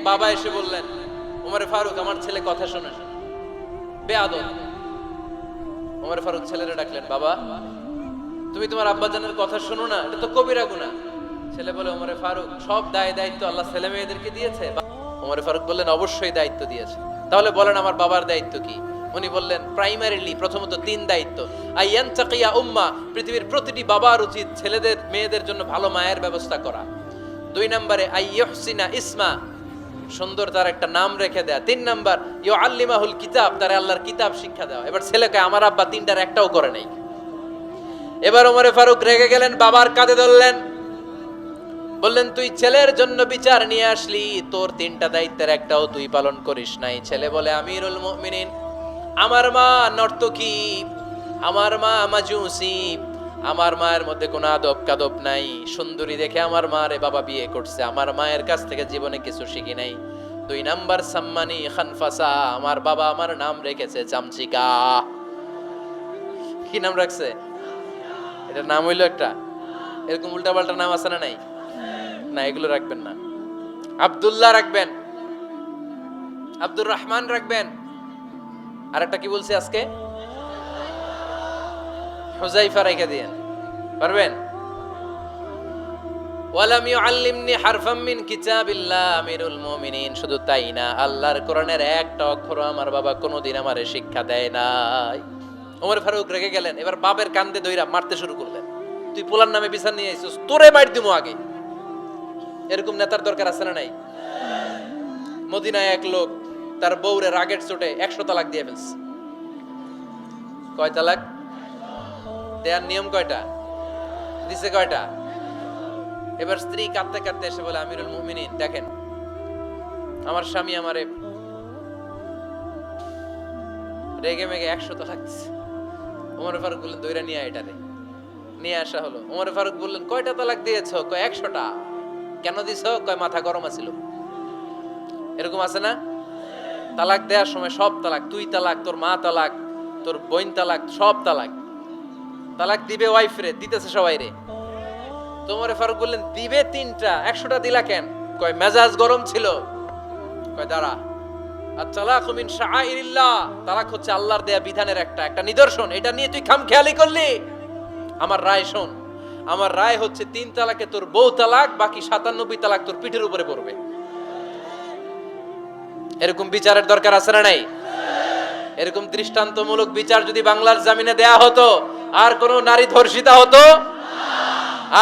বাবা এসে বললেন, ওমর ফারুক আমার ছেলে কথা শোনে বেয়াদব। ওমর ফারুক ছেলেরে ডাকলেন, বাবা তুমি তোমার আব্বাজানের কথা শোনো না, এটা তো কবিরা গুনাহ। ছেলে বলে, ওমর ফারুক সব দায়িত্ব আল্লাহ ছেলে মেয়েদেরকে দিয়েছে। ওমর ফারুক বললেন, অবশ্যই দায়িত্ব দিয়েছে। তাহলে বলেন আমার বাবার দায়িত্ব কি? উনি বললেন, প্রাইমারিলি প্রথমত 3 দায়িত্ব। আইয়ান তাকিয়া উম্মা, পৃথিবীর প্রতিটি বাবার উচিত ছেলেদের মেয়েদের জন্য ভালো মায়ের ব্যবস্থা করা। 2 নম্বরে আইয়ুহসিনা ইসমা, সুন্দর তার একটা নাম রেখে দেয়া। 3 নাম্বার ইউআল্লিমাহুল কিতাব, তার আল্লাহর কিতাব শিক্ষা দেওয়া। এবার ছেলেকে আমার আব্বা 3টার একটাও করে নাই। এবার ওমর ফারুক রেগে গেলেন, বাবার কাঁধে ধরলেন, বললেন তুই ছেলের জন্য বিচার নিয়ে আসলি, তোর 3টা দায়িত্বের একটাও তুই পালন করিস নাই। ছেলে বলে, আমিরুল মুমিনিন, আমার মা নর্তকী, আমার মা মাজুসি, আমার মায়ের মধ্যে কোনো আদব কাদব নাই। সুন্দরী দেখে আমার মারে বাবা বিয়ে করছে, আমার মায়ের কাছ থেকে জীবনে কিছু শিখি নাই। 2 নাম্বার সাম্মানি খানফাসা, আমার বাবা আমার নাম রেখেছে চামচিকা। কি নাম রাখছে? এটা নাম হইলো একটা, এরকম উল্টাপাল্টা নাম আছে না? নাই না, এগুলো রাখবেন না। আব্দুল্লাহ রাখবেন, আব্দুর রহমান রাখবেন। আর একটা কি বলছি আজকে? হুজাইফা রেখে দিয়েন, পারবেন? ওয়ালাম ইউআল্লিমনি হারফাম মিন কিতাবিল্লাহ, আমিরুল মুমিনিন। শুধু তাই না, আল্লাহর কোরআনের একটা অক্ষর আমার বাবা কোনোদিন আমারে শিক্ষা দেয় নাই। ওমর ফারুক রেগে গেলেন, এবার বাপের কান্দে দইরা মারতে শুরু করলেন। তুই পোলার নামে বিচার নিয়ে আইছিস, তোরে মার দিমু আগে। এরকম নেতার দরকার আছে না নাই? মদিনায় এক লোক তার বউরে রাগের চোটে 100 তালাক দিয়ে ফেলছে। কয় তালাক দেয়ার নিয়ম কয়টা? দিছে কয়টা? এবার স্ত্রী কাঁদতে কাঁদতে এসে বলে, আমিরুল মুমিনিন দেখেন, আমার স্বামী আমারে রেগে মেগে 100 তালাক দিছে। ওমর ফারুক বললেন, দইরা নিয়ে আয় এটারে। নিয়ে আসা হলো। ওমর ফারুক বললেন, কয়টা তালাক দিয়েছো? কয় 100টা। কেন দিছো? কয় মাথা গরম আছিল। এরকম আছে না? তালাক দেওয়ার সময় সব তালাক, তুই তালাক, তোর মা তালাক, তোর বোন তালাক, সব তালাক। তালাক দিবে ওয়াইফ রে, দিতেছে সবাই রে। ওমর ফারুক বললেন, দিবে 3টা, 100টা দিলা কেন? কয় মেজাজ গরম ছিল। কয় দাঁড়া, আত-তালাকু মিন শাআইরিল্লাহ, তালাক হচ্ছে আল্লাহর দেয়া বিধানের একটা নিদর্শন। এটা নিয়ে তুই খামখেয়ালি করলি। আমার রায় শোন, আমার রায় হচ্ছে 3 তালাকে তোর বউ তালাক, বাকি 97 তালাক তোর পিঠের উপরে পড়বে। এরকম বিচারের দরকার আছে না নাই? এরকম দৃষ্টান্তমূলক বিচার যদি বাংলার জমিনে দেয়া হতো, আর কোন নারী ধর্ষিতা হতো,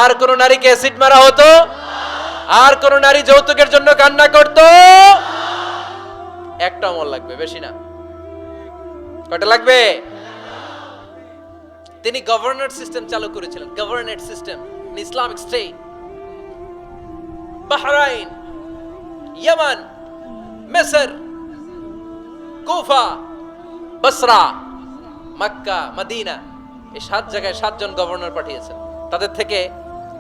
আর কোন নারীকে অ্যাসিড মারা হতো, আর কোন নারী যৌতুকের জন্য কান্না করত? একটা অমল লাগবে, বেশি না। কয়টা লাগবে? তিনি গভর্নর সিস্টেম চালু করেছিলেন, governor system, Islamic state. Bahrain, Yemen, মিসর, কুফা, বসরা, মক্কা, মদিনা, এই 7 জায়গায় 7 জন গভর্নর পাঠিয়েছেন। তাদের থেকে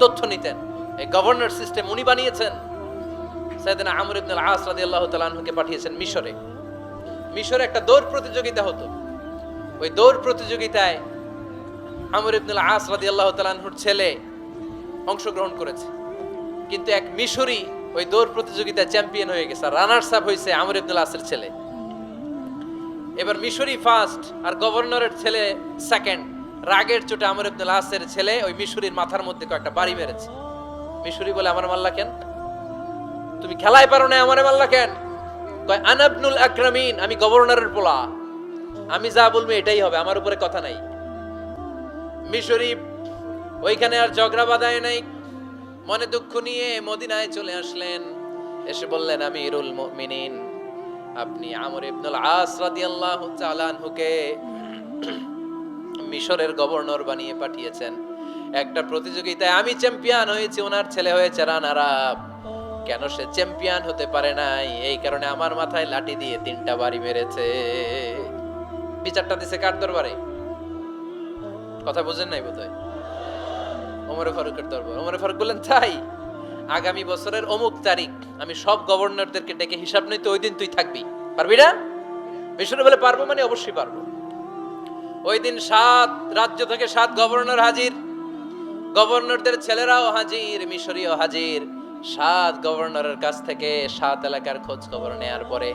তথ্য নিতেন। এই গভর্নর সিস্টেম উনি বানিয়েছেন। সাইয়েদনা আমর ইবনে আল-আস রাদিয়াল্লাহু তাআলা আনহুকে পাঠিয়েছেন মিশরে। মিশরে একটা দৌড় প্রতিযোগিতা হতো। ওই দৌড় প্রতিযোগিতায় আমর ইবনে আল-আস রাদিয়াল্লাহু তাআলা আনহুর ছেলে অংশগ্রহণ করেছে, কিন্তু এক মিশরি ওই দৌড় প্রতিযোগিতায় চ্যাম্পিয়ন হয়ে গেছে। রানার্স আপ হয়েছে আমর ইবনে আল-আসের ছেলে। এবার মিশরি ফার্স্ট আর গভর্নরের ছেলে সেকেন্ড। রাগের চোটে আমর ইবনে আল-আসের ছেলে ওই মিশরির মাথার মধ্যে কয়েকটা বাড়ি মেরেছে। মিশরি বলে, আমার মাল্লা কেন? তুমি খেলায় পারো না, আমারে মাল্লা কেন? কয়, আনা ইবনুল আকরামিন, আমি গভর্নরের পোলা, আমি যা বলবো এটাই হবে, আমার উপরে কথা নাই। মিশরি ওইখানে আর ঝগড়া বাঁধায় নাই, মনে দুঃখ নিয়ে মদিনায় চলে আসলেন। এসে বললেন, আমিরুল মুমিনিন, আপনি আমর ইবনুল আস রাদিয়াল্লাহু তাআলা আনহুকে মিশরের গভর্নর বানিয়ে পাঠিয়েছেন। একটা প্রতিযোগিতায় আমি চ্যাম্পিয়ন হয়েছি, ওনার ছেলে হয়েছে রানার আপ। কেন সে চ্যাম্পিয়ন হতে পারে নাই? এই কারণে আমার মাথায় লাঠি দিয়ে 3টা বাড়ি মেরেছে। বিচারটা দিছে কার দরবারে? কথা বুঝেন নাই বোধহয়? ওমর ফারুকের দরবার। ওমর ফারুক বললেন, তাই আগামী বছরের অমুক তারিখ আমি সব গভর্নরদেরকে ডেকে হিসাব নেই, তো ওই দিন তুই থাকবি, পারবি না? মিশরে বলে, পারবো মানে অবশ্যই পারবো। ওই দিন 7 রাজ্য থেকে 7 গভর্নর হাজির, গভর্নরদের ছেলেরাও হাজির, মিশরীয় হাজির। সাত গভর্নরের কাছ থেকে সাত এলাকার খোঁজ খবর নেয়ার পরে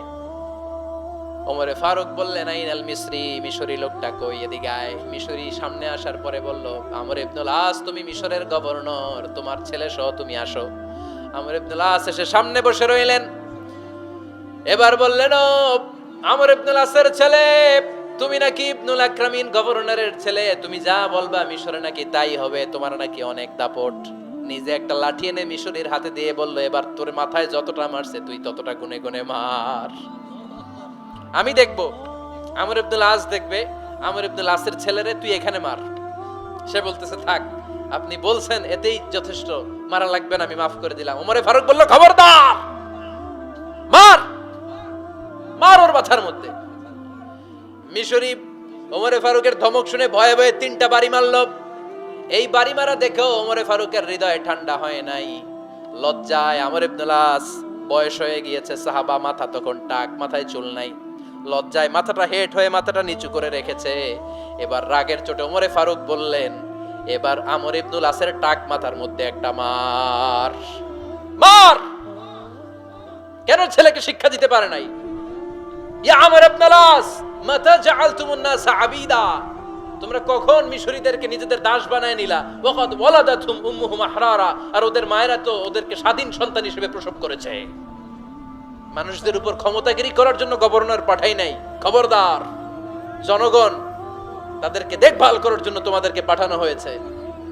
ওমরে ফারুক বললেন, আইনাল মিসরি, মিশরি লোকটা কই, এদিকে আয়। মিশরি সামনে আসার পরে বলল, আমর ইবনুল আস, তুমি মিশরের গভর্নর, তোমার ছেলে সহ তুমি আসো। আমর ইবনুল আস এসে সামনে বসে রইলেন। এবার বললেন, ও আমর ইবনুল আসের ছেলে, তুমি নাকি ইবনুল আকরামিন গভর্নরের ছেলে, তুমি যা বলবা মিশরে নাকি তাই হবে, তোমার নাকি অনেক দাপট। নিজে একটা লাঠি এনে মিশরীর হাতে দিয়ে বলল, এবার তোর মাথায় যতটা মারছে তুই ততটা গুনে গুনে মার, আমি দেখবো। আমর ইবনুল আস দেখবে, আমর ইবনুল আসের ছেলেরে তুই এখানে মার। সে বলতেছে, থাক, আপনি বলছেন এতেই যথেষ্ট, মারা লাগবে না, আমি মাফ করে দিলাম। ওমরে ফারুক বলল, খবরদার, মার, মার ওর মাথার মধ্যে। মিশরি ওমরে ফারুকের ধমক শুনে ভয়ে ভয়ে 3টা বাড়ি মারল। এই বাড়ি মারা দেখেও ওমরে ফারুকের হৃদয় ঠান্ডা হয় নাই। লজ্জায় আমর ইবনুল আস, বয়স হয়ে গিয়েছে সাহাবা, মাথা তখন টাক, মাথায় চুল নাই, লজ্জায় মাথাটা হেট হয়ে মাথাটা নিচু করে রেখেছে। এবার রাগের চোটে ওমরে ফারুক বললেন, এবার আমর ইবনুল আসের টাক মাথার মধ্যে একটা মার, মার। কেন ছেলেকে শিক্ষা দিতে পারে নাই? ইয়া আমর ইবনুল আস, মাতা জাআলতুমুন নাস আবিদা, তোমরা কখন মিশরীদেরকে নিজেদের দাস বানায় নিলা? ওয়াকাদ ওয়ালাদাতুম উম্মুহুম আহরারা, আর ওদের মায়েরা তো ওদেরকে স্বাধীন সন্তান হিসেবে প্রসব করেছে। মানুষদের উপর ক্ষমতাগিরি করার জন্য গভর্নর পাঠাই নাই। খবরদার, জনগণ, তাদেরকে দেখভাল করার জন্য তোমাদেরকে পাঠানো হয়েছে,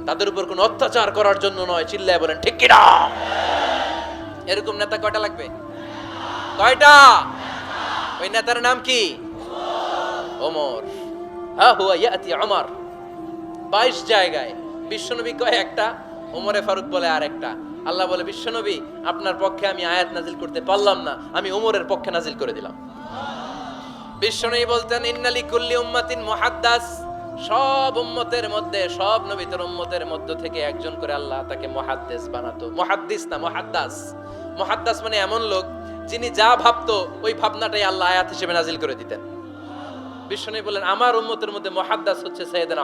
তাদের উপর কোনো অত্যাচার করার জন্য নয়। চিল্লায় বলেন ঠিক কিনা? এরকম নেতা কয়টা লাগবে? কয়টা? ওই নেতার নাম কি? ওমর। হা হুয়া ইয়াতি ওমর। 22 জায়গায় বিশ্বনবী কয় একটা, ওমরে ফারুক বলে আরেকটা। আল্লাহ বলে, বিশ্বনবী, আপনার পক্ষে আমি আয়াত নাজিল করতে পারলাম না, আমি ওমরের পক্ষে নাজিল করে দিলাম। বিশ্বনবী বলতেন, ইন্নালি কুল্লি উম্মাতিন মুহাদ্দাস, সব উম্মতের মধ্যে, সব নবীদের উম্মতের মধ্য থেকে একজন করে আল্লাহ তাকে মুহাদ্দিস বানাতো। মুহাদ্দিস না, মুহাদ্দাস। মুহাদ্দাস মানে এমন লোক যিনি যা ভাবতো ওই ভাবনাটাই আল্লাহ আয়াত হিসেবে নাজিল করে দিতেন। বিশ্বনবী বলেন, আমার উম্মতের মধ্যে মুহাদ্দাস হচ্ছে সাইয়েদনা